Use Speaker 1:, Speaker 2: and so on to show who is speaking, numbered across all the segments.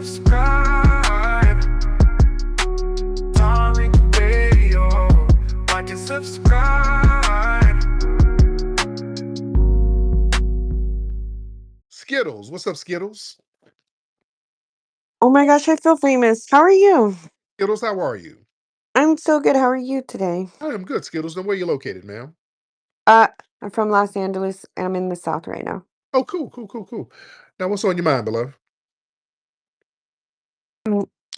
Speaker 1: subscribe. Darling Radio. Like and subscribe.
Speaker 2: Skittles. What's up, Skittles?
Speaker 3: Oh my gosh, I feel famous. How are you?
Speaker 2: Skittles, how are you?
Speaker 3: I'm so good. How are you today?
Speaker 2: I am good, Skittles. Now, where you located, ma'am?
Speaker 3: I'm from Los Angeles. I'm in the South right now.
Speaker 2: Oh, cool. Now, what's on your mind, beloved?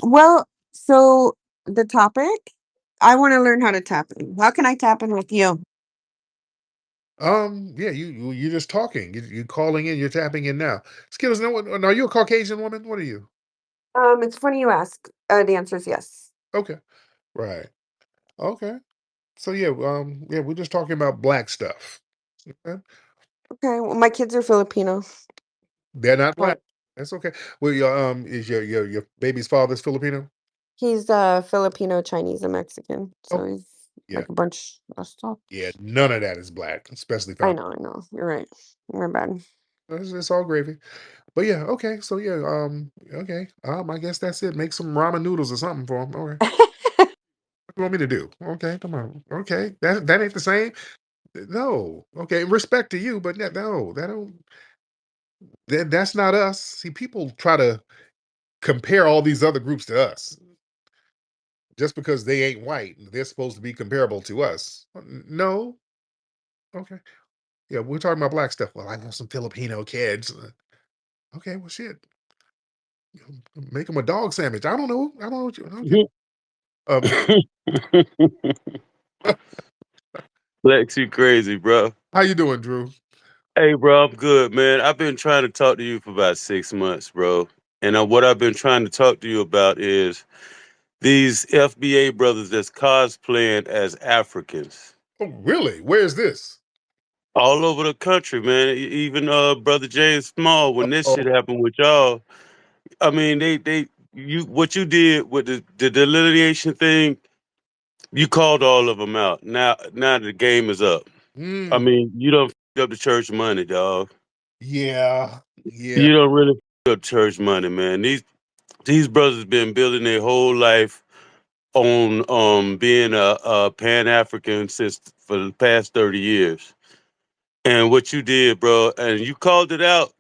Speaker 3: Well, so the topic, I want to learn how to tap in. How can I tap in with you?
Speaker 2: Yeah, you're just talking. You calling in. You're tapping in now. Skittles, now, are you a Caucasian woman? What are you?
Speaker 3: It's funny you ask. The answer is yes.
Speaker 2: Okay, right. Okay. So yeah, we're just talking about black stuff. Okay?
Speaker 3: Okay, well, my kids are Filipino,
Speaker 2: They're not black.
Speaker 3: but
Speaker 2: That's okay. Well, is your baby's father's Filipino?
Speaker 3: he's Filipino, Chinese, and Mexican.
Speaker 2: Oh,
Speaker 3: So he's
Speaker 2: yeah,
Speaker 3: like a bunch of stuff.
Speaker 2: yeah. None of that is black, especially
Speaker 3: I
Speaker 2: found.
Speaker 3: know. You're right. We're bad.
Speaker 2: It's all gravy. But yeah, okay. So yeah, okay. I guess that's it. Make some ramen noodles or something for them. All right. What do you want me to do? Okay, come on. Okay, that ain't the same. No. Okay, respect to you, but no, that's not us. See, people try to compare all these other groups to us just because they ain't white. They're supposed to be comparable to us. No. Okay. Yeah, we're talking about black stuff. Well, I know some Filipino kids. Okay, well, shit. Make them a dog sandwich. I don't know. I don't know what you. Okay. Um,
Speaker 4: Lex, you crazy, bro.
Speaker 2: how you doing, Drew?
Speaker 4: Hey, bro, I'm good, man. I've been trying to talk to you for about 6 months, bro. And what I've been trying to talk to you about is these FBA brothers that's cosplaying as Africans
Speaker 2: Oh, really? Where is this?
Speaker 4: all over the country, man. Even brother James Small, when this
Speaker 2: Oh,
Speaker 4: shit happened with y'all, I mean, what you did with the delineation thing, you called all of them out. Now the game is up. I
Speaker 2: mm,
Speaker 4: mean, you don't up the church money, dog.
Speaker 2: yeah.
Speaker 4: You don't really up church money, man. These brothers been building their whole life on being a Pan African since for the past 30 years. And what you did, bro, and you called it out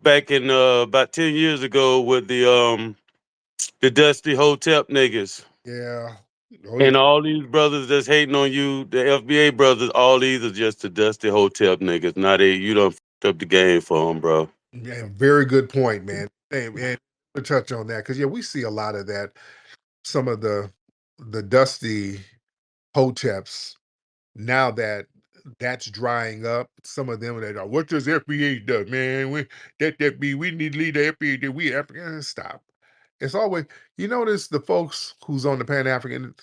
Speaker 4: back in about 10 years ago with the Dusty Hotep niggas.
Speaker 2: Yeah. Oh, yeah.
Speaker 4: And all these brothers that's hating on you, the FBA brothers, all these are just the Dusty Hotep niggas. Now you done fucked up the game for them, bro.
Speaker 2: Yeah, very good point, man. Hey, man, to touch on that because yeah, we see a lot of that. Some of the dusty hoteps now that that's drying up. Some of them that are what does FBA do, man? We need to lead the FBA. That we African stop. It's always you notice the folks who's on the Pan African.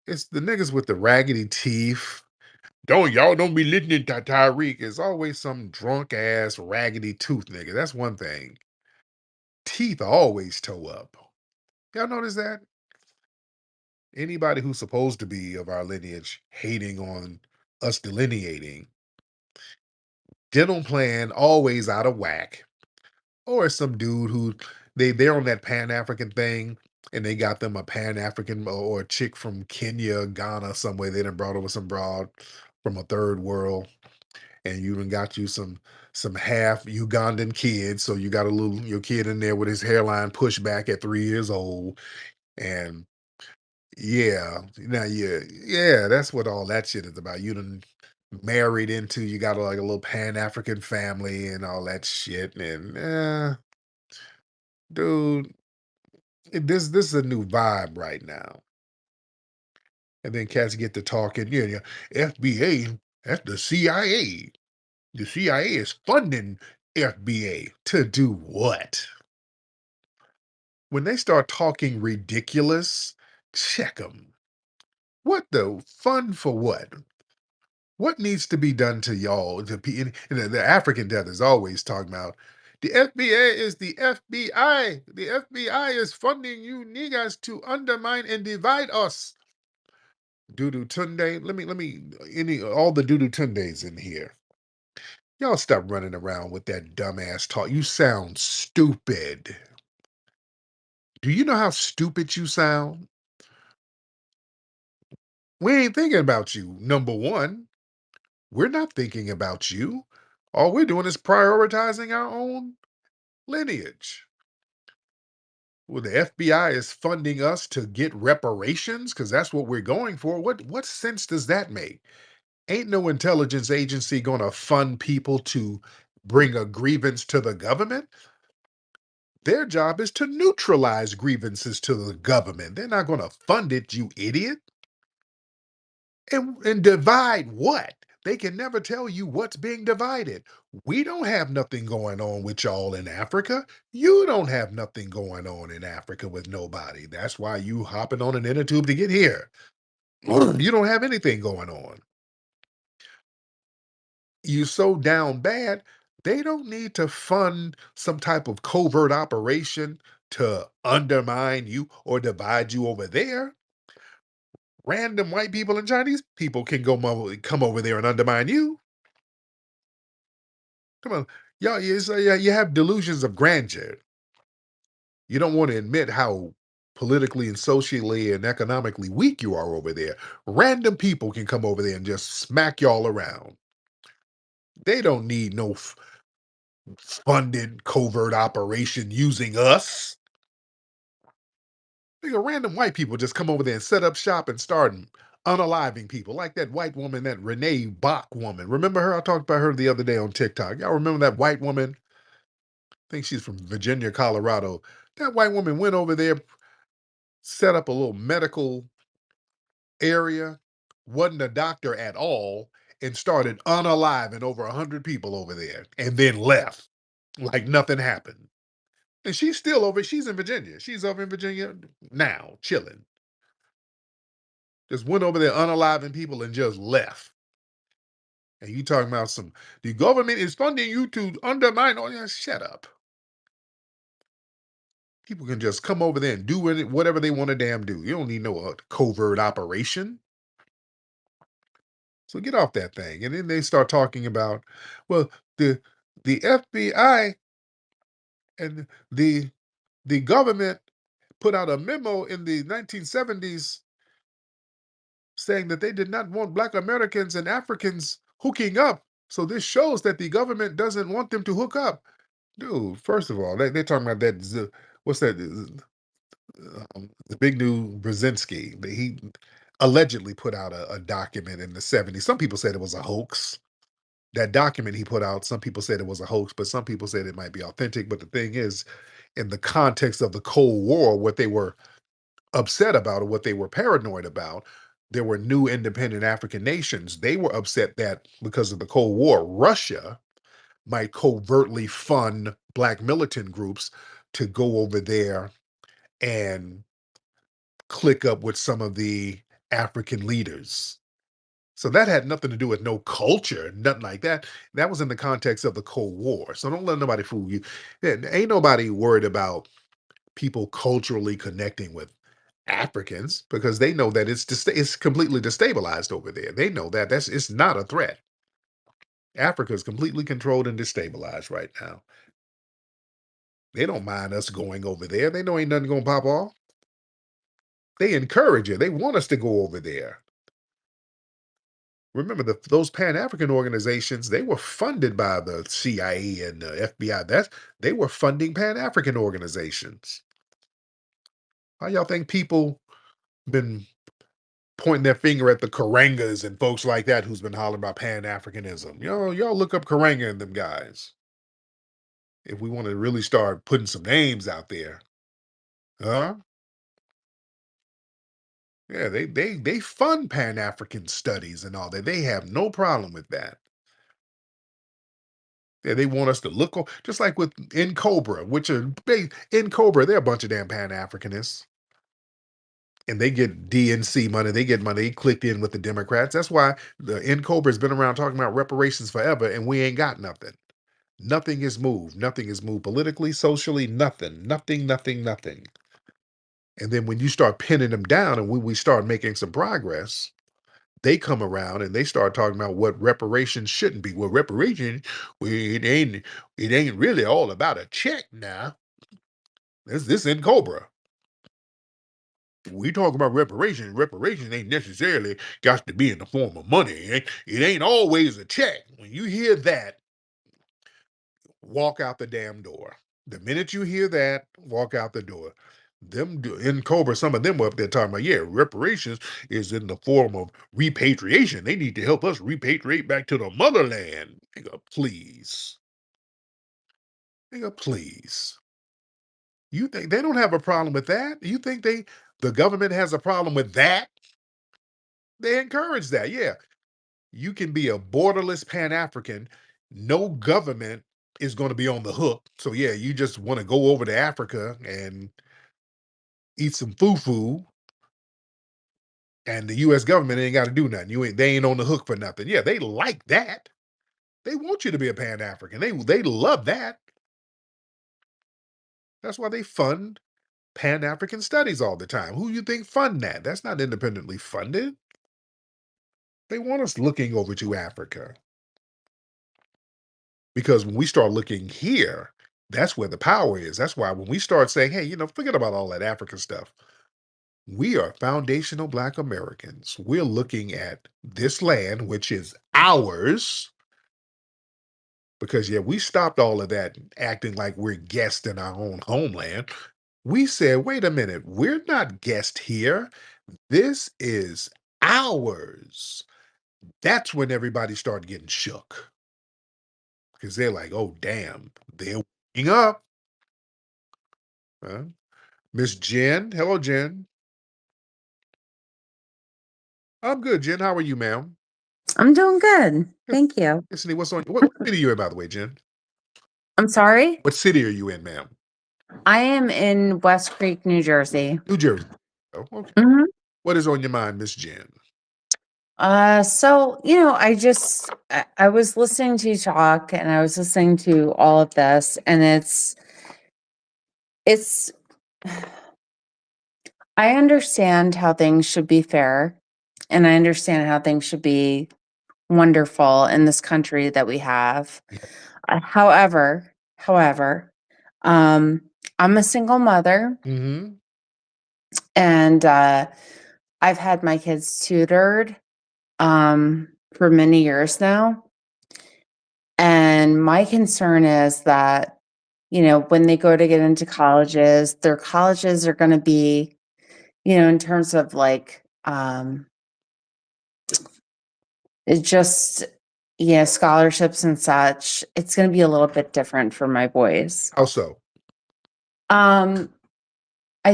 Speaker 2: It's the niggas with the raggedy teeth. Don't be listening to Tariq. It's always some drunk ass raggedy tooth nigga. That's one thing. Teeth always toe up. Y'all notice that? Anybody who's supposed to be of our lineage hating on us delineating, dental plan always out of whack. Or some dude who they're on that Pan African thing and they got them a Pan African or a chick from Kenya, Ghana, somewhere. They done brought over some broad from a third world. And you done got you some half Ugandan kids. So you got a little your kid in there with his hairline pushed back at 3 years old. And yeah, now yeah, that's what all that shit is about. You done married into you got like a little Pan-African family and all that shit. And dude, this is a new vibe right now. And then cats get to talking, yeah, FBA, that's the CIA. The CIA is funding FBA to do what? When they start talking ridiculous, check them. What the fun for what? What needs to be done to y'all? And the African death is always talking about the FBA is the FBI. The FBI is funding you niggas to undermine and divide us. Dudu Tunde, let me any all the Dudu Tundes in here. Y'all stop running around with that dumbass talk. You sound stupid. Do you know how stupid you sound? We ain't thinking about you. Number one, we're not thinking about you. All we're doing is prioritizing our own lineage. Well, the FBI is funding us to get reparations because that's what we're going for. What sense does that make? Ain't no intelligence agency going to fund people to bring a grievance to the government. Their job is to neutralize grievances to the government. They're not going to fund it, you idiot. And divide what? They can never tell you what's being divided. We don't have nothing going on with y'all in Africa. You don't have nothing going on in Africa with nobody. That's why you hopping on an inner tube to get here. You don't have anything going on. You so down bad, they don't need to fund some type of covert operation to undermine you or divide you over there. Random white people and Chinese people can come over there and undermine you. Come on, y'all. You have delusions of grandeur. You don't want to admit how politically and socially and economically weak you are over there. Random people can come over there and just smack y'all around. They don't need no funded covert operation using us. Random white people just come over there and set up shop and start unaliving people, like that white woman, that Renee Bach woman. Remember her? I talked about her the other day on TikTok. Y'all remember that white woman? I think she's from Virginia, Colorado. That white woman went over there, set up a little medical area, wasn't a doctor at all, and started unaliving over 100 people over there, and then left like nothing happened. And she's still over. She's in Virginia. She's over in Virginia now, chilling. Just went over there unaliving people and just left. And you talking about the government is funding you to undermine. Oh, yeah, shut up. People can just come over there and do whatever they want to damn do. You don't need no covert operation. So get off that thing. And then they start talking about, well, the FBI and the government put out a memo in the 1970s saying that they did not want Black Americans and Africans hooking up. So this shows that the government doesn't want them to hook up. Dude, first of all, they're talking about that. What's that? The big new Brzezinski. He allegedly put out a document in the 70s. Some people said it was a hoax. That document he put out, some people said it was a hoax, but some people said it might be authentic. But the thing is, in the context of the Cold War, what they were upset about or what they were paranoid about, there were new independent African nations. They were upset that because of the Cold War, Russia might covertly fund Black militant groups to go over there and click up with some of the African leaders. So that had nothing to do with no culture, nothing like that. That was in the context of the Cold War. So don't let nobody fool you. Ain't nobody worried about people culturally connecting with Africans because they know that it's completely destabilized over there. They know that it's not a threat. Africa is completely controlled and destabilized right now. They don't mind us going over there. They know ain't nothing gonna pop off. They encourage it. They want us to go over there. Remember, those Pan-African organizations, they were funded by the CIA and the FBI. They were funding Pan-African organizations. How y'all think people been pointing their finger at the Karangas and folks like that who's been hollering about Pan-Africanism? Y'all look up Karanga and them guys. If we want to really start putting some names out there. Huh? Yeah, they fund Pan-African studies and all that. They have no problem with that. Yeah, they want us to just like with In Cobra, which are In Cobra, they're a bunch of damn Pan-Africanists. And they get DNC money, they get money, they clicked in with the Democrats. That's why the In Cobra has been around talking about reparations forever, and we ain't got nothing. Nothing is moved. Nothing is moved politically, socially, nothing. Nothing, nothing, nothing. And then when you start pinning them down and when we start making some progress, they come around and they start talking about what reparations shouldn't be. Well, reparations, well, it ain't really all about a check now. This in Cobra. We talk about reparations. Reparations ain't necessarily got to be in the form of money. It ain't always a check. When you hear that, walk out the damn door. The minute you hear that, walk out the door. In Cobra, some of them were up there talking about, yeah, reparations is in the form of repatriation. They need to help us repatriate back to the motherland. Nigga, please. Nigga, please. You think they don't have a problem with that? You think the government has a problem with that? They encourage that. Yeah. You can be a borderless Pan-African. No government is going to be on the hook. So yeah, you just want to go over to Africa and eat some fufu, and the US government ain't got to do nothing. They ain't on the hook for nothing. Yeah, they like that. They want you to be a Pan-African. They love that. That's why they fund Pan-African studies all the time. Who you think fund that? That's not independently funded. They want us looking over to Africa. Because when we start looking here, that's where the power is. That's why when we start saying, hey, forget about all that African stuff. We are foundational Black Americans. We're looking at this land, which is ours. Because, yeah, we stopped all of that acting like we're guests in our own homeland. We said, wait a minute, we're not guests here. This is ours. That's when everybody started getting shook. Because they're like, oh, damn, they're waking up. Miss Jen. Hello, Jen. I'm good, Jen. How are you, ma'am?
Speaker 5: I'm doing good. Thank you.
Speaker 2: Listen, what city are you in, by the way, Jen?
Speaker 5: I'm sorry?
Speaker 2: What city are you in, ma'am?
Speaker 5: I am in West Creek, New Jersey.
Speaker 2: New Jersey. Oh, okay.
Speaker 5: Mhm.
Speaker 2: What is on your mind, Miss Jen?
Speaker 5: So, I was listening to you talk and I was listening to all of this, and it's, I understand how things should be fair, and I understand how things should be wonderful in this country that we have. However, I'm a single mother,
Speaker 2: Mm-hmm.
Speaker 5: and I've had my kids tutored for many years now. And my concern is that, when they go to get into colleges, their colleges are going to be, in terms of like, it just, scholarships and such, it's going to be a little bit different for my boys.
Speaker 2: How so?
Speaker 5: I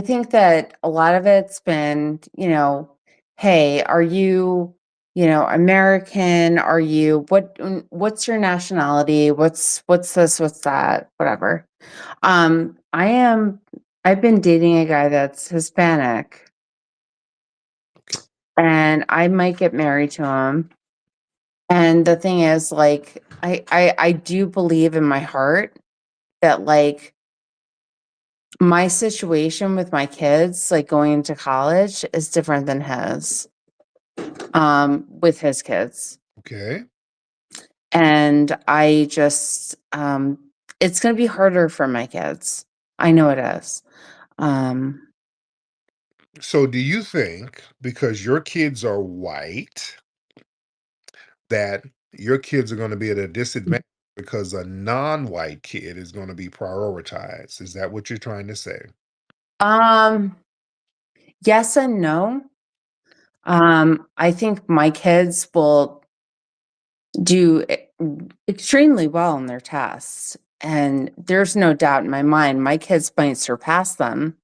Speaker 5: think that a lot of it's been, hey, are you, American? Are you, what's your nationality? What's this, what's that, whatever. I've been dating a guy that's Hispanic, and I might get married to him. And the thing is, like, I do believe in my heart that, like, my situation with my kids, like going into college, is different than his, with his kids.
Speaker 2: Okay.
Speaker 5: And I just, it's going to be harder for my kids. I know it is.
Speaker 2: So do you think because your kids are white that your kids are going to be at a disadvantage because a non-white kid is going to be prioritized? Is that what you're trying to say?
Speaker 5: Yes and no. I think my kids will do extremely well in their tests, and there's no doubt in my mind my kids might surpass them.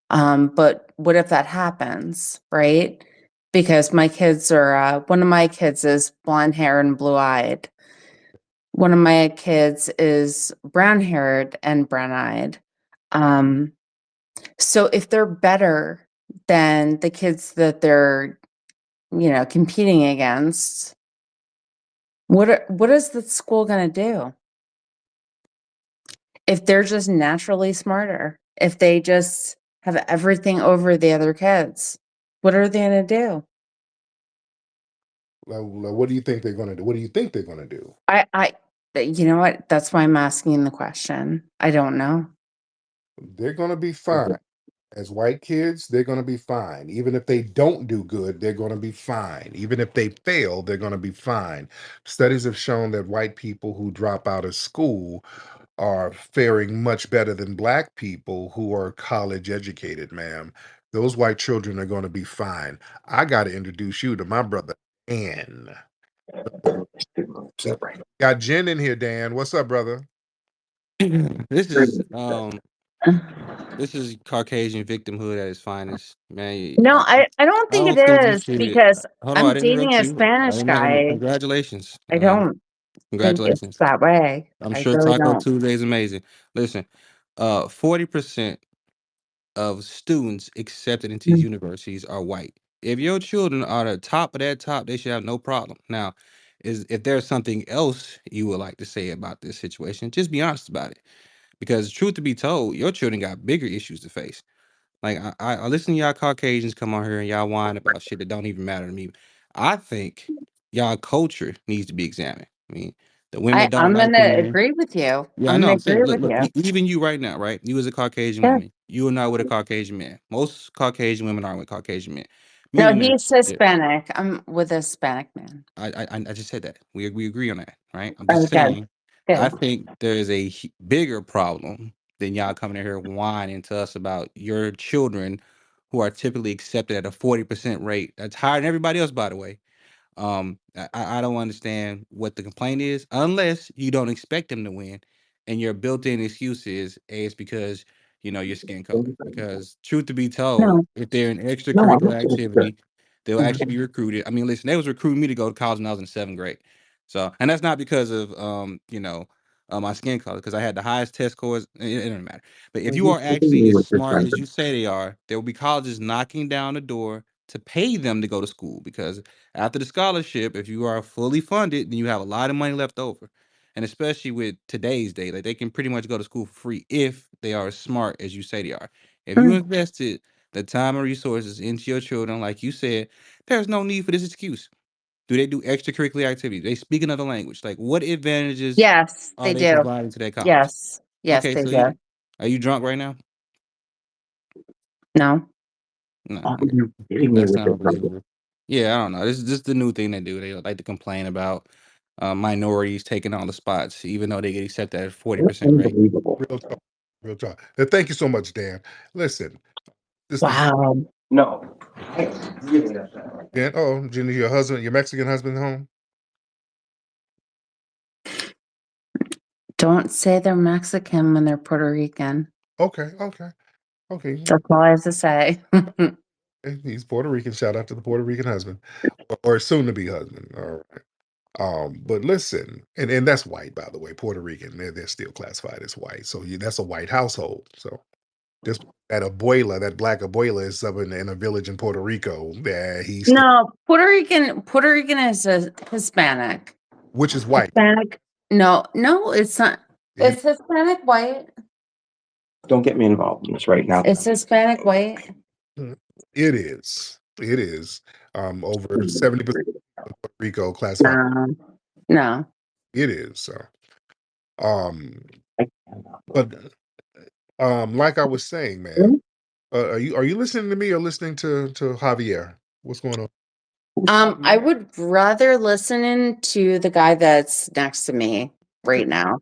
Speaker 5: But what if that happens, right? Because my kids are, one of my kids is blonde hair and blue eyed. One of my kids is brown haired and brown eyed. So if they're better than the kids that they're, competing against, what is the school going to do? If they're just naturally smarter, if they just have everything over the other kids, what are they going to do?
Speaker 2: Well, what do you think they're going to do? What do you think they're going to do?
Speaker 5: You know what? That's why I'm asking the question. I don't know.
Speaker 2: They're going to be fine. As white kids, they're going to be fine. Even if they don't do good, they're going to be fine. Even if they fail, they're going to be fine. Studies have shown that white people who drop out of school are faring much better than black people who are college educated, ma'am. Those white children are going to be fine. I got to introduce you to my brother, Dan. We got Jen in here, Dan. What's up, brother?
Speaker 6: This is Caucasian victimhood at its finest, man.
Speaker 5: No,
Speaker 6: I
Speaker 5: I don't
Speaker 6: I
Speaker 5: think it
Speaker 6: don't think you
Speaker 5: is
Speaker 6: should.
Speaker 5: because
Speaker 6: Hold on, I
Speaker 5: I'm
Speaker 6: didn't
Speaker 5: dating
Speaker 6: interrupt
Speaker 5: a
Speaker 6: you. I
Speaker 5: Spanish
Speaker 6: didn't interrupt.
Speaker 5: guy.
Speaker 6: Congratulations.
Speaker 5: I don't think it's
Speaker 6: Congratulations.
Speaker 5: that way.
Speaker 6: I'm
Speaker 5: I
Speaker 6: sure
Speaker 5: really
Speaker 6: Taco
Speaker 5: don't.
Speaker 6: Tuesday is amazing. Listen, 40% of students accepted into these
Speaker 5: Mm.
Speaker 6: universities are white. If your children are the top of that top, they should have no problem. Now, if there's something else you would like to say about this situation, just be honest about it. Because truth to be told, your children got bigger issues to face. Like I listen to y'all Caucasians come on here and y'all whine about shit that don't even matter to me. I think y'all culture needs to be examined. I mean, the women that don't
Speaker 5: I'm
Speaker 6: like
Speaker 5: gonna
Speaker 6: men.
Speaker 5: agree with you.
Speaker 6: Yeah, I
Speaker 5: I'm
Speaker 6: know.
Speaker 5: gonna
Speaker 6: I'm saying,
Speaker 5: agree
Speaker 6: look,
Speaker 5: with
Speaker 6: look,
Speaker 5: you.
Speaker 6: even you right now, right? You as a Caucasian
Speaker 5: Yeah.
Speaker 6: woman, you are not with a Caucasian man. Most Caucasian women aren't with Caucasian men.
Speaker 5: No,
Speaker 6: Meaning
Speaker 5: he's
Speaker 6: that
Speaker 5: Hispanic. I'm with a Hispanic man.
Speaker 6: I just said that. We agree on that, right? I'm
Speaker 5: Oh,
Speaker 6: just
Speaker 5: good.
Speaker 6: saying, I
Speaker 5: Good.
Speaker 6: think there is a bigger problem than y'all coming in here whining to us about your children who are typically accepted at a 40% rate. That's higher than everybody else, by the way. I don't understand what the complaint is unless you don't expect them to win, and your built-in excuse is, hey, it's because your skin color. Because truth to be told,
Speaker 5: No.
Speaker 6: if they're in
Speaker 5: No, I'm
Speaker 6: extracurricular
Speaker 5: not gonna do
Speaker 6: activity, they'll actually be recruited. I mean, listen, they was recruiting me to go to college when I was in 7th grade. So, and that's not because of my skin color, because I had the highest test scores. It doesn't matter. But if you are actually as smart as you say they are, there will be colleges knocking down the door to pay them to go to school, because after the scholarship, if you are fully funded, then you have a lot of money left over. And especially with today's day, like they can pretty much go to school for free if they are as smart as you say they are. If you
Speaker 5: Mm.
Speaker 6: invested the time and resources into your children, like you said, there's no need for this excuse. Do they do extracurricular activities? They speak another language. Like, what advantages
Speaker 5: Yes,
Speaker 6: are
Speaker 5: they
Speaker 6: they
Speaker 5: do.
Speaker 6: providing to their college?
Speaker 5: Yes. Yes,
Speaker 6: Okay,
Speaker 5: they
Speaker 6: so
Speaker 5: do.
Speaker 6: are you drunk right now?
Speaker 5: No.
Speaker 6: No, okay. That sounds believable. Yeah, I don't know. This is just the new thing they do. They like to complain about minorities taking all the spots, even though they get accepted at 40% rate.
Speaker 2: Real talk. Real talk. Thank you so much, Dan. Listen, this is
Speaker 5: Wow.
Speaker 7: No.
Speaker 2: Dan. Oh, Jenny, your husband, your Mexican husband home?
Speaker 5: Don't say they're Mexican when they're Puerto Rican.
Speaker 2: Okay, okay, okay.
Speaker 5: That's all I have to say.
Speaker 2: He's Puerto Rican. Shout out to the Puerto Rican husband, or soon to be husband. All right. But listen, and that's white, by the way. Puerto Rican, they're still classified as white. So that's a white household. So just that abuela, that black abuela is up in a village in Puerto Rico. Yeah, he's still,
Speaker 5: No, Puerto Rican is a Hispanic.
Speaker 2: which is white.
Speaker 5: Hispanic. No, it's not.
Speaker 2: It,
Speaker 5: It's Hispanic white.
Speaker 7: Don't get me involved in this right now.
Speaker 5: It's Hispanic white.
Speaker 2: it is. It is. Over 70% of Puerto Rico classified.
Speaker 5: No.
Speaker 2: It is. So, but like I was saying, man, are you listening to me or listening to Javier? What's going on?
Speaker 5: I would rather listen to the guy that's next to me right now.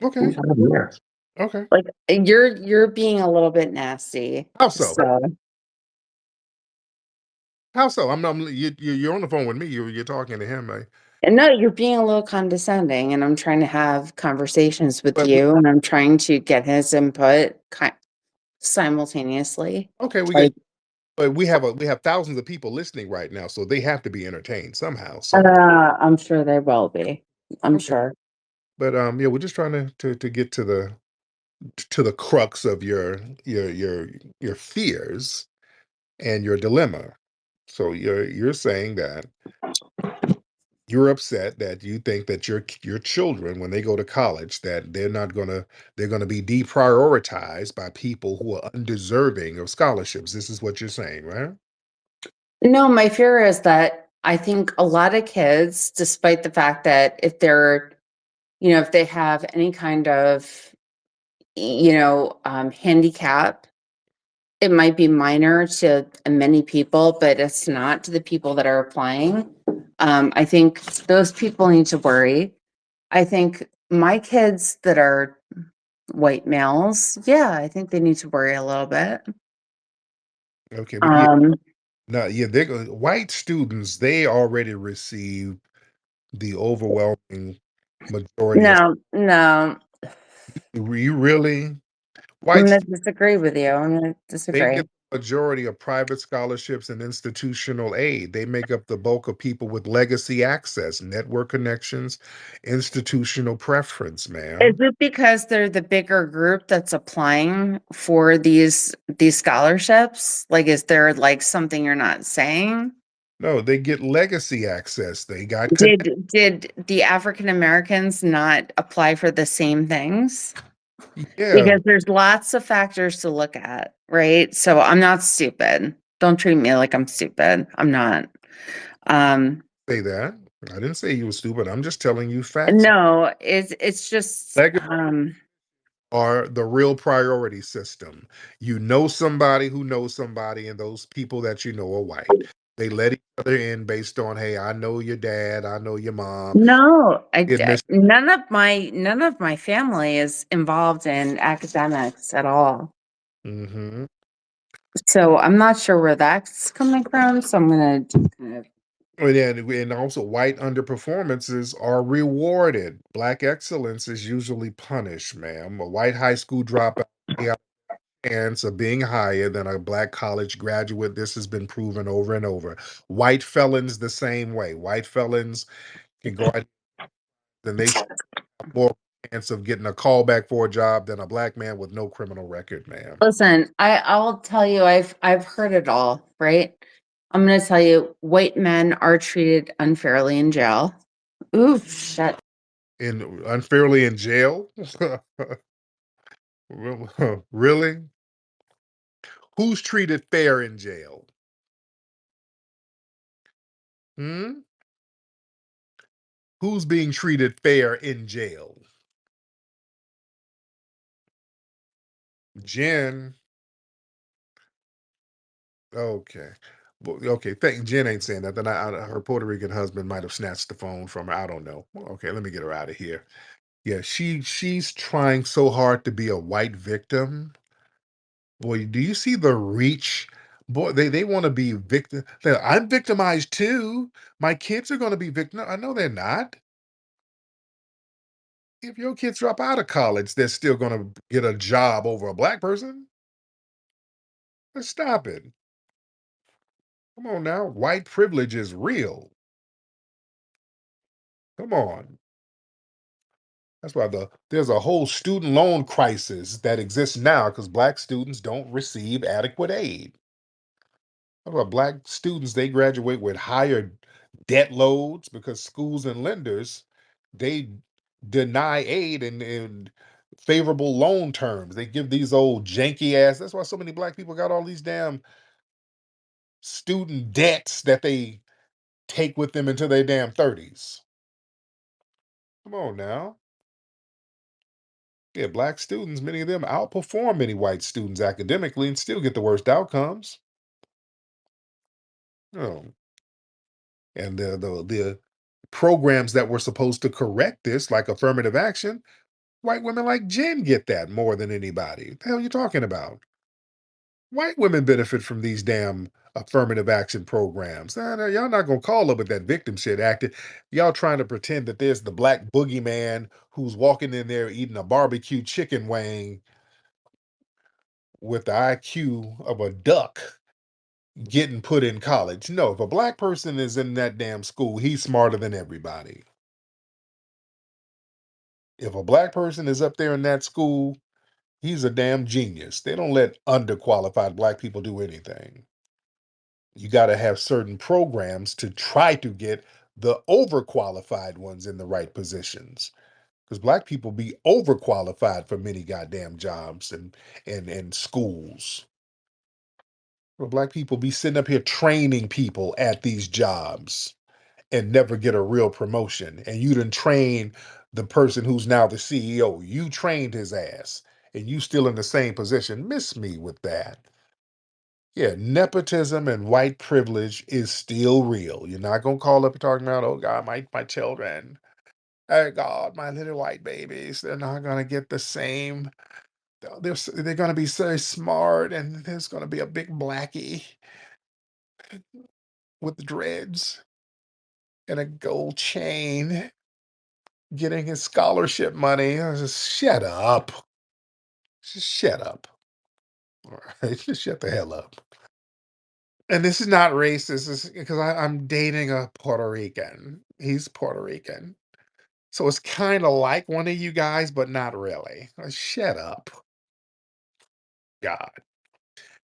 Speaker 2: Okay. Okay.
Speaker 5: Like you're being a little bit nasty.
Speaker 2: How so?
Speaker 5: So
Speaker 2: How so? You're on the phone with me. You're talking to him.
Speaker 5: and no, you're being a little condescending, and I'm trying to have conversations with
Speaker 2: But
Speaker 5: you, and I'm trying to get his input simultaneously.
Speaker 2: okay,
Speaker 5: Like,
Speaker 2: but we have thousands of people listening right now, so they have to be entertained somehow. So
Speaker 5: I'm sure they will be. I'm
Speaker 2: okay.
Speaker 5: sure.
Speaker 2: But yeah, we're just trying to get to the crux of your fears and your dilemma. So you're saying that you're upset that you think that your children, when they go to college, that they're gonna be deprioritized by people who are undeserving of scholarships. This is what you're saying, right?
Speaker 5: No, my fear is that I think a lot of kids, despite the fact that if they're, if they have any kind of, handicap, it might be minor to many people, but it's not to the people that are applying. I think those people need to worry. I think my kids that are white males, yeah, I think they need to worry a little bit.
Speaker 2: Okay, but they're white students, they already receive the overwhelming majority of
Speaker 5: No,
Speaker 2: you really?
Speaker 5: I'm
Speaker 2: White
Speaker 5: gonna
Speaker 2: students,
Speaker 5: disagree with you. I'm gonna
Speaker 2: they
Speaker 5: disagree.
Speaker 2: get the majority of private scholarships and institutional aid. They make up the bulk of people with legacy access, network connections, institutional preference,
Speaker 5: Is
Speaker 2: ma'am.
Speaker 5: it because they're the bigger group that's applying for these scholarships? Like, is there like something you're not saying?
Speaker 2: No, they get legacy access. They got
Speaker 5: Did the African Americans not apply for the same things?
Speaker 2: yeah,
Speaker 5: Because there's lots of factors to look at, right? So I'm not stupid. Don't treat me like I'm stupid. I'm not. Um,
Speaker 2: say that. I didn't say you were stupid. I'm just telling you facts.
Speaker 5: no, it's just
Speaker 2: Legacy are the real priority system. You know somebody who knows somebody, and those people that you know are white. They let each other in based on, hey, I know your dad, I know your mom.
Speaker 5: no,
Speaker 2: Admission.
Speaker 5: none of my family is involved in academics at all.
Speaker 2: Mm-hmm.
Speaker 5: So I'm not sure where that's coming from. So I'm gonna kind of
Speaker 2: And also white underperformances are rewarded. Black excellence is usually punished, ma'am. A white high school dropout chance of being higher than a black college graduate. This has been proven over and over. White felons the same way. White felons can go out and they should have more chance of getting a call back for a job than a black man with no criminal record, ma'am.
Speaker 5: listen. I'll tell you, I've heard it all, right? I'm gonna tell you, white men are treated unfairly in jail. Ooh, shit.
Speaker 2: In unfairly in jail? Really? Who's treated fair in jail? Hmm? Who's being treated fair in jail? Jen. Okay. Well, okay. Jen ain't saying nothing. Her Puerto Rican husband might have snatched the phone from her. I don't know. Okay, let me get her out of here. Yeah, she's trying so hard to be a white victim. Boy, do you see the reach? Boy, they want to be victim. I'm victimized too. My kids are going to be victim. I know they're not. If your kids drop out of college, they're still going to get a job over a black person. Let's stop it. Come on now. White privilege is real. Come on. That's why there's a whole student loan crisis that exists now because black students don't receive adequate aid. That's why black students they graduate with higher debt loads because schools and lenders they deny aid and favorable loan terms. They give these old janky ass. That's why so many black people got all these damn student debts that they take with them into their damn 30s. Come on now. Yeah, black students, many of them outperform many white students academically and still get the worst outcomes. Oh, and the programs that were supposed to correct this, like affirmative action, white women like Jen get that more than anybody. The hell you talking about? White women benefit from these damn affirmative action programs. Nah, y'all not gonna call up with that victim shit acting. Y'all trying to pretend that there's the black boogeyman who's walking in there eating a barbecue chicken wing with the IQ of a duck getting put in college. No, if a black person is in that damn school, he's smarter than everybody. If a black person is up there in that school, he's a damn genius. They don't let underqualified black people do anything. You got to have certain programs to try to get the overqualified ones in the right positions. Because black people be overqualified for many goddamn jobs and schools. Well, black people be sitting up here training people at these jobs and never get a real promotion. And you done train the person who's now the CEO. You trained his ass and you still in the same position. Miss me with that. Yeah, nepotism and white privilege is still real. You're not gonna call up and talking about, oh God, my children. Oh God, my little white babies. They're not gonna get the same. They're gonna be so smart, and there's gonna be a big blackie with dreads and a gold chain getting his scholarship money. I was just shut up. Just shut up. All right, just shut the hell up. And this is not racist, this is because I'm dating a Puerto Rican. He's Puerto Rican. So it's kind of like one of you guys, but not really. Shut up. God.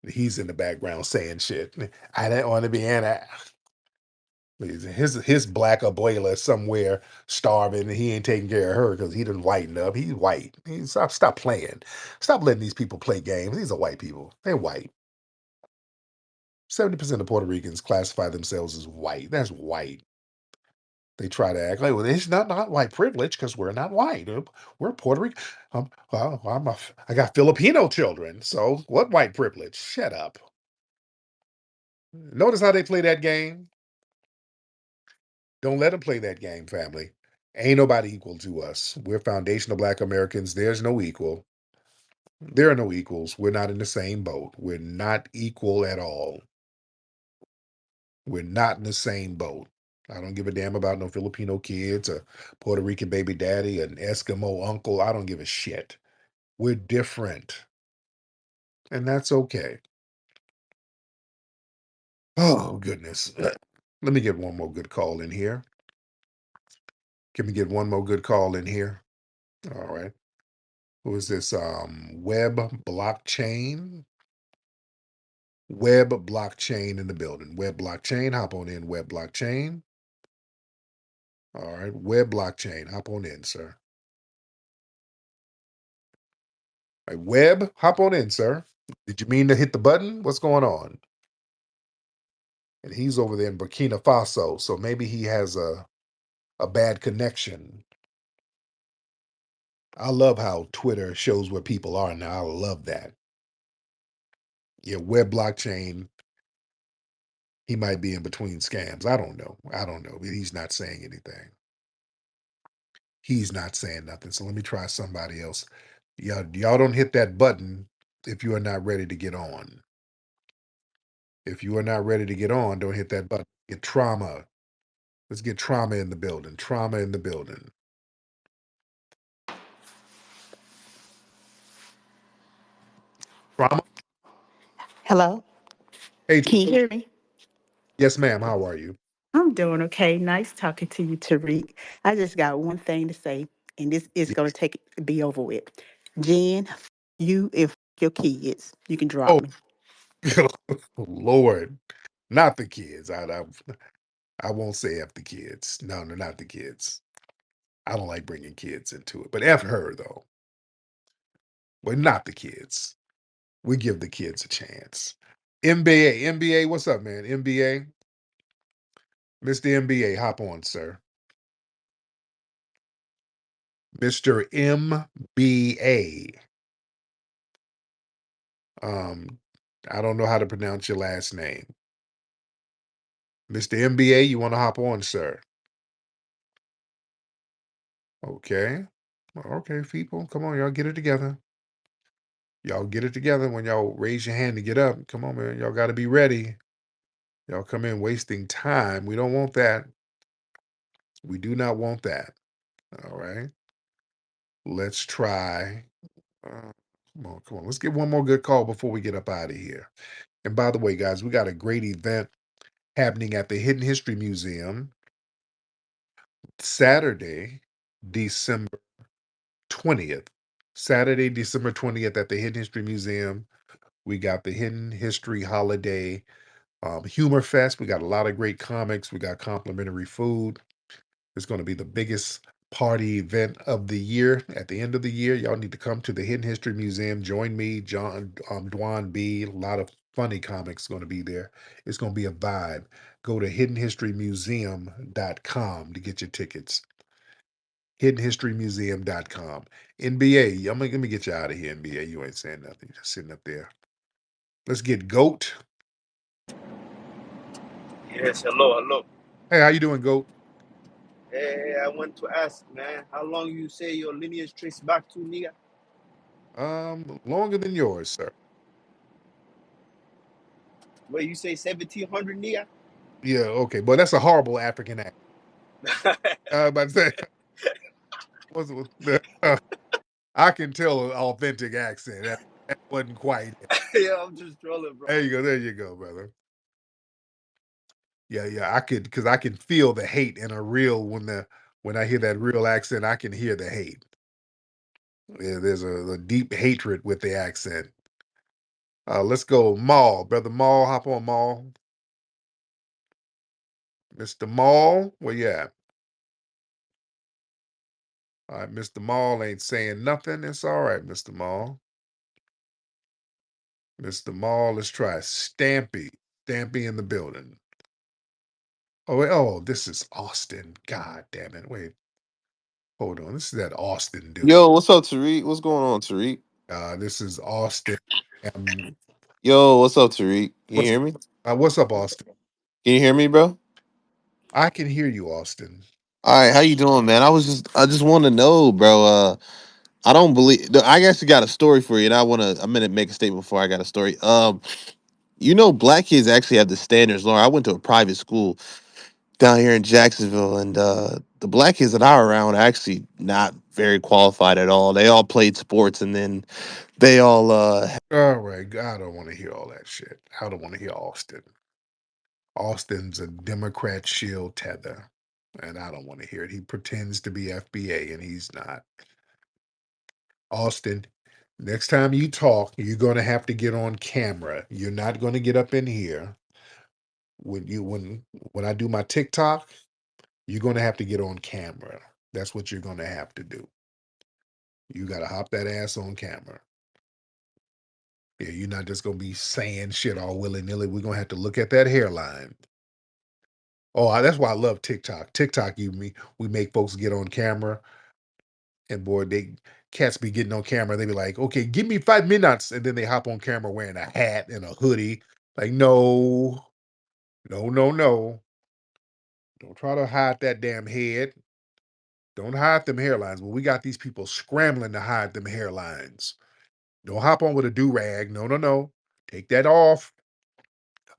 Speaker 2: He's in the background saying shit. I didn't want to be in it. His black abuela somewhere starving, and he ain't taking care of her because he didn't whiten up. He's white. Stop playing. Stop letting these people play games. These are white people. They're white. 70% of Puerto Ricans classify themselves as white. That's white. They try to act like, well, it's not white privilege because we're not white. We're Puerto Rican. Well, I got Filipino children. So what white privilege? Shut up. Notice how they play that game. Don't let them play that game, family. Ain't nobody equal to us. We're foundational Black Americans. There's no equal. There are no equals. We're not in the same boat. We're not equal at all. We're not in the same boat. I don't give a damn about no Filipino kids, a Puerto Rican baby daddy, an Eskimo uncle. I don't give a shit. We're different. And that's okay. Oh, goodness. Let me get one more good call in here. Can we get one more good call in here? All right. Who is this? Web blockchain? Web blockchain in the building. Web blockchain, hop on in, web blockchain. All right, web blockchain, hop on in, sir. All right, web, hop on in, sir. Did you mean to hit the button? What's going on? And he's over there in Burkina Faso, so maybe he has a bad connection. I love how Twitter shows where people are now. I love that. Yeah, web blockchain, he might be in between scams. I don't know. He's not saying anything. He's not saying nothing. So let me try somebody else. Y'all don't hit that button if you are not ready to get on. If you are not ready to get on, don't hit that button. Get trauma. Let's get trauma in the building. Trauma in the building. Trauma.
Speaker 8: Hello,
Speaker 2: Hey,
Speaker 8: can you hear me?
Speaker 2: yes, ma'am. How are you?
Speaker 8: I'm doing okay. Nice talking to you, Tariq. I just got one thing to say, and this is
Speaker 2: Yeah.
Speaker 8: going to be over with. Jen, you and your kids, you can drop
Speaker 2: Oh,
Speaker 8: me.
Speaker 2: Lord, not the kids. I won't say F the kids. No, not the kids. I don't like bringing kids into it, but F her though. But not the kids. We give the kids a chance. NBA, what's up, man? NBA, Mr. NBA, hop on, sir. Mr. MBA. Um, I don't know how to pronounce your last name. Mr. MBA, you want to hop on, sir? Okay. Okay, people. Come on, y'all get it together. Y'all get it together when y'all raise your hand to get up. Come on, man. Y'all got to be ready. Y'all come in wasting time. We don't want that. We do not want that. All right. Let's try. Come on. Let's get one more good call before we get up out of here. And by the way, guys, we got a great event happening at the Hidden History Museum Saturday, December 20th. Saturday, December 20th at the Hidden History Museum. We got the Hidden History Holiday Humor Fest. We got a lot of great comics. We got complimentary food. It's going to be the biggest party event of the year. At the end of the year, y'all need to come to the Hidden History Museum. Join me, John, Dwan B. A lot of funny comics going to be there. It's going to be a vibe. Go to hiddenhistorymuseum.com to get your tickets. Hiddenhistorymuseum.com. NBA, let me get you out of here, NBA. You ain't saying nothing. You're just sitting up there. Let's get GOAT.
Speaker 9: Yes, hello.
Speaker 2: Hey, how you doing, Goat?
Speaker 9: Hey, I want to ask, man, how long you say your lineage trace back to, nigga?
Speaker 2: Longer than yours, sir.
Speaker 9: Wait, you say 1700, nigga?
Speaker 2: Yeah, okay, but that's a horrible African accent. About to say, I can tell an authentic accent. That wasn't quite it.
Speaker 9: Yeah, I'm just trolling, bro.
Speaker 2: There you go. There you go, brother. Yeah. Because I can feel the hate in a real when I hear that real accent. I can hear the hate. Yeah, there's a deep hatred with the accent. Let's go, Maul, brother Maul. Hop on, Maul. Mr. Maul, where you at? All right, Mr. Maul ain't saying nothing. It's all right, Mr. Maul. Mr. Maul, let's try Stampy. Stampy in the building. Oh, wait, this is Austin. God damn it. Wait. Hold on. This is that Austin dude.
Speaker 10: Yo, what's up, Tariq? What's going on, Tariq?
Speaker 2: This is Austin.
Speaker 10: Yo, what's up, Tariq? Can you hear me?
Speaker 2: What's up, Austin?
Speaker 10: Can you hear me, bro?
Speaker 2: I can hear you, Austin.
Speaker 10: All right, how you doing, man? I just want to know, bro. I don't believe. I actually got a story for you, and I'm gonna make a statement before I got a story. Black kids actually have the standards. Laura, I went to a private school down here in Jacksonville, and the black kids that are around are actually not very qualified at all. They all played sports, and then they all
Speaker 2: All right. I don't want to hear all that shit. I don't want to hear Austin. Austin's a Democrat shield tether, and I don't want to hear it. He pretends to be FBA, and he's not. Austin, next time you talk, you're going to have to get on camera. You're not going to get up in here. When I do my TikTok, you're going to have to get on camera. That's what you're going to have to do. You got to hop that ass on camera. Yeah, you're not just going to be saying shit all willy-nilly. We're going to have to look at that hairline. Oh, that's why I love TikTok. TikTok, we make folks get on camera, and boy, cats be getting on camera. They be like, "Okay, give me 5 minutes," and then they hop on camera wearing a hat and a hoodie. Like, no, no. Don't try to hide that damn head. Don't hide them hairlines. Well, we got these people scrambling to hide them hairlines. Don't hop on with a do-rag. No. Take that off.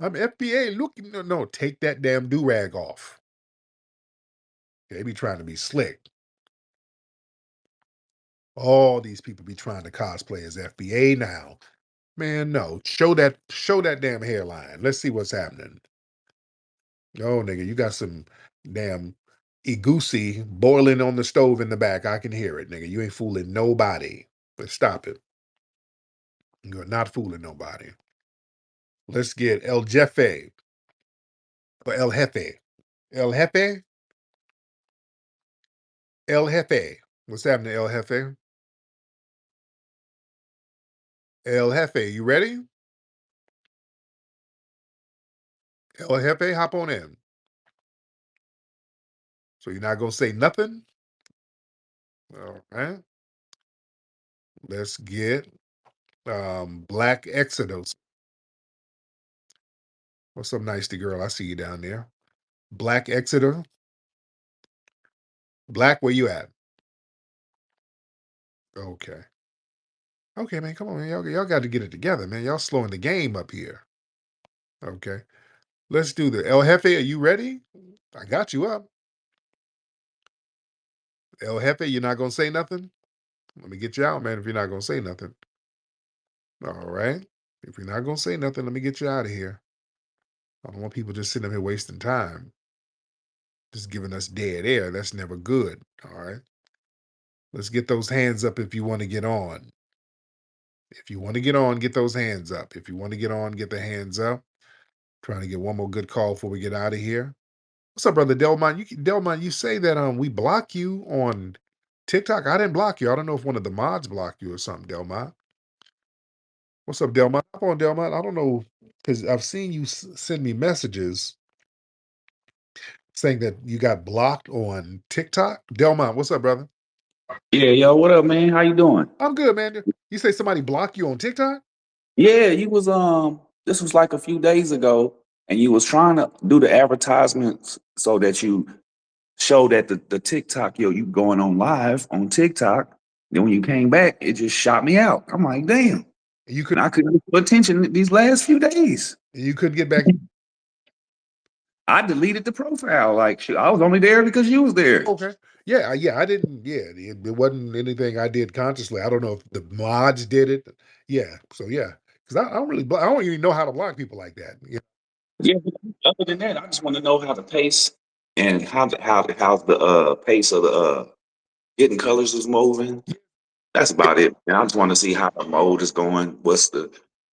Speaker 2: I'm FBA. Look, no. Take that damn do-rag off. They be trying to be slick. All these people be trying to cosplay as FBA now. Man, no. Show that damn hairline. Let's see what's happening. Oh, nigga, you got some damn egusi boiling on the stove in the back. I can hear it, nigga. You ain't fooling nobody. But stop it. You're not fooling nobody. Let's get El Jefe. Or El Jefe. El Jefe? El Jefe. What's happening, El Jefe? El Jefe, you ready? El Jefe, hop on in. So you're not going to say nothing? All right. Let's get Black Exodus. What's up, Nicety girl? I see you down there. Black Exeter. Black, where you at? Okay. Okay, man, come on, man. Y'all got to get it together, man. Y'all slowing the game up here. Okay. Let's do the El Jefe, are you ready? I got you up. El Jefe, you're not going to say nothing? Let me get you out, man, if you're not going to say nothing. All right. If you're not going to say nothing, let me get you out of here. I don't want people just sitting up here wasting time. Just giving us dead air. That's never good. All right. Let's get those hands up if you want to get on. If you want to get on, get those hands up. If you want to get on, get the hands up. Trying to get one more good call before we get out of here. What's up, brother Delmont? Delmont, you say that we block you on TikTok. I didn't block you. I don't know if one of the mods blocked you or something, Delmont. What's up, Delmont? Hop on, Delmont. I don't know, because I've seen you send me messages saying that you got blocked on TikTok. Delmont, what's up, brother?
Speaker 11: Yeah, yo, what up, man? How you doing?
Speaker 2: I'm good, man. You say somebody blocked you on TikTok?
Speaker 11: Yeah, this was like a few days ago. and you was trying to do the advertisements so that you show that the TikTok, yo, you going on live on TikTok. Then when you came back, it just shot me out. I'm like, damn.
Speaker 2: You could
Speaker 11: And I couldn't pay attention these last few days.
Speaker 2: you couldn't get back.
Speaker 11: I deleted the profile. Like, shit, I was only there because you was there.
Speaker 2: Okay. Yeah, I didn't. Yeah, it wasn't anything I did consciously. I don't know if the mods did it. Yeah. So yeah, because I don't really. I don't even know how to block people like that. Yeah.
Speaker 11: Yeah, but other than that, I just want to know how the pace and how the pace of the Hidden Colors is moving. That's about it. And I just want to see how the mode is going.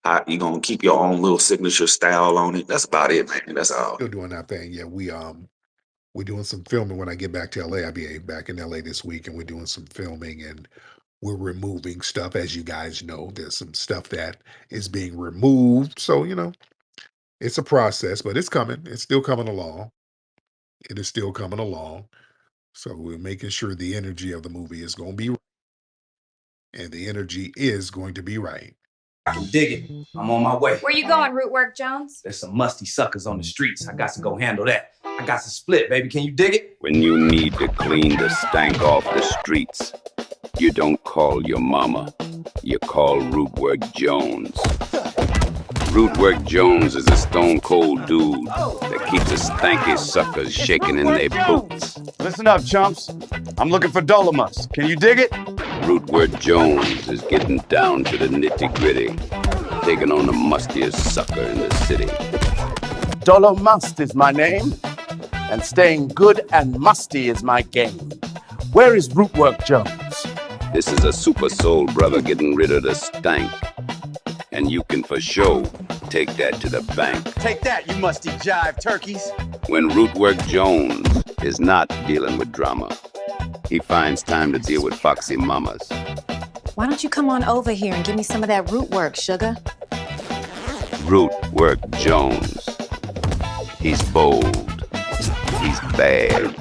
Speaker 11: How you gonna keep your own little signature style on it? That's about it, man. That's all.
Speaker 2: Still doing that thing. Yeah, we're doing some filming when I get back to LA. I'll be back in LA this week, and we're doing some filming, and we're removing stuff. As you guys know, there's some stuff that is being removed. So it's a process, but it's coming. It's still coming along. It is still coming along. So we're making sure the energy of the movie is going to be right. And the energy is going to be right.
Speaker 12: I can dig it. I'm on my way.
Speaker 13: Where you going, Rootwork Jones?
Speaker 12: There's some musty suckers on the streets. I got to go handle that. I got to split, baby. Can you dig it?
Speaker 14: When you need to clean the stank off the streets, you don't call your mama. You call Rootwork Jones. Rootwork Jones is a stone-cold dude that keeps the stanky suckers shaking in their boots.
Speaker 15: Listen up, chumps. I'm looking for Dolomus. Can you dig it?
Speaker 14: Rootwork Jones is getting down to the nitty-gritty, taking on the mustiest sucker in the city.
Speaker 15: Dolomust is my name, and staying good and musty is my game. Where is Rootwork Jones?
Speaker 14: This is a super soul brother getting rid of the stank. And you can for sure take that to the bank.
Speaker 15: Take that, you musty jive turkeys.
Speaker 14: When Rootwork Jones is not dealing with drama, he finds time to deal with foxy mamas.
Speaker 13: Why don't you come on over here and give me some of that root work, sugar?
Speaker 14: Rootwork Jones. He's bold, he's bad,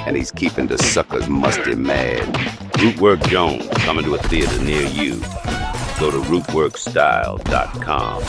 Speaker 14: and he's keeping the suckers musty mad. Rootwork Jones coming to a theater near you. Go to rootworkstyle.com.